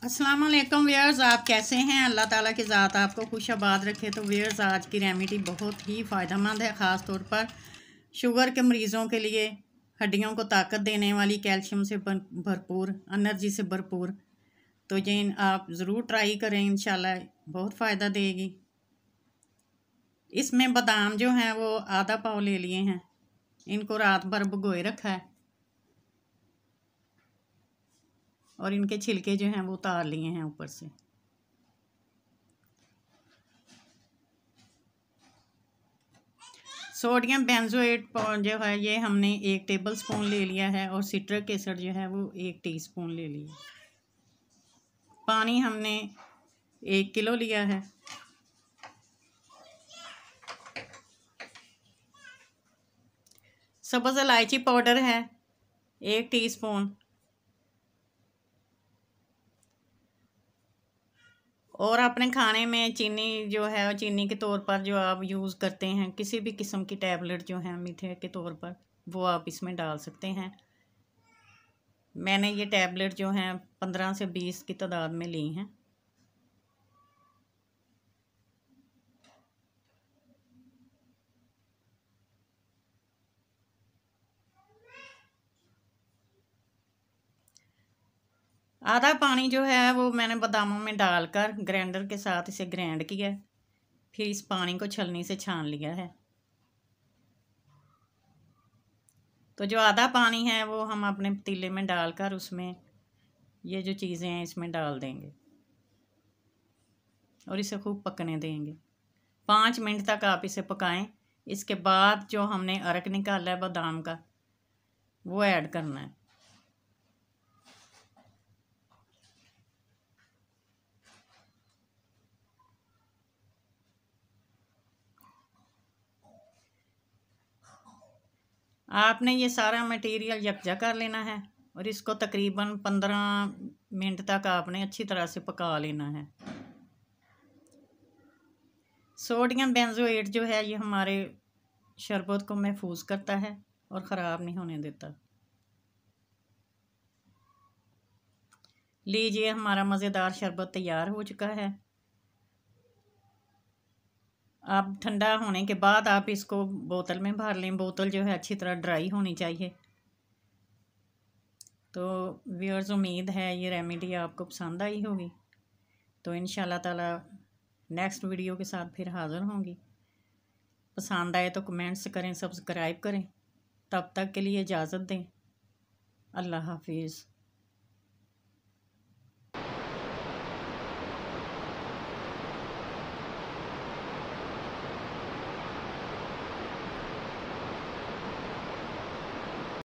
अस्सलाम वालेकुम व्यूअर्स, आप कैसे हैं। अल्लाह ताला की ज़ात आपको खुश आबाद रखे। तो व्यूअर्स, आज की रेमेडी बहुत ही फ़ायदेमंद है, ख़ास तौर पर शुगर के मरीज़ों के लिए। हड्डियों को ताकत देने वाली, कैल्शियम से भरपूर, एनर्जी से भरपूर। तो ये आप ज़रूर ट्राई करें, इंशाल्लाह बहुत फ़ायदा देगी। इसमें बादाम जो हैं वो आधा पाव ले लिए हैं, इनको रात भर भिगोए रखा है और इनके छिलके जो हैं वो उतार लिए हैं ऊपर से। सोडियम बेंजोएट जो है ये हमने 1 टेबल स्पून ले लिया है और सिट्रिक एसिड जो है वो 1 टीस्पून ले लिया। पानी हमने 1 किलो लिया है। सब्ज़ इलायची पाउडर है 1 टीस्पून। और अपने खाने में चीनी जो है, चीनी के तौर पर जो आप यूज़ करते हैं, किसी भी किस्म की टैबलेट जो है मीठे के तौर पर, वो आप इसमें डाल सकते हैं। मैंने ये टैबलेट जो हैं 15 से 20 की तादाद में ली हैं। आधा पानी जो है वो मैंने बादामों में डालकर ग्राइंडर के साथ इसे ग्राइंड किया, फिर इस पानी को छलनी से छान लिया है। तो जो आधा पानी है वो हम अपने पतीले में डालकर उसमें ये जो चीज़ें हैं इसमें डाल देंगे और इसे खूब पकने देंगे। 5 मिनट तक आप इसे पकाएं। इसके बाद जो हमने अरक निकाला है बादाम का, वो ऐड करना है। आपने ये सारा मटेरियल यकजा कर लेना है और इसको तकरीबन 15 मिनट तक आपने अच्छी तरह से पका लेना है। सोडियम बेंजोएट जो है ये हमारे शरबत को महफूज करता है और ख़राब नहीं होने देता। लीजिए, हमारा मज़ेदार शरबत तैयार हो चुका है। अब ठंडा होने के बाद आप इसको बोतल में भर लें। बोतल जो है अच्छी तरह ड्राई होनी चाहिए। तो व्यूअर्स, उम्मीद है ये रेमेडी आपको पसंद आई होगी। तो इंशाल्लाह ताला नेक्स्ट वीडियो के साथ फिर हाज़िर होंगी। पसंद आए तो कमेंट्स करें, सब्सक्राइब करें। तब तक के लिए इजाज़त दें। अल्लाह हाफिज़।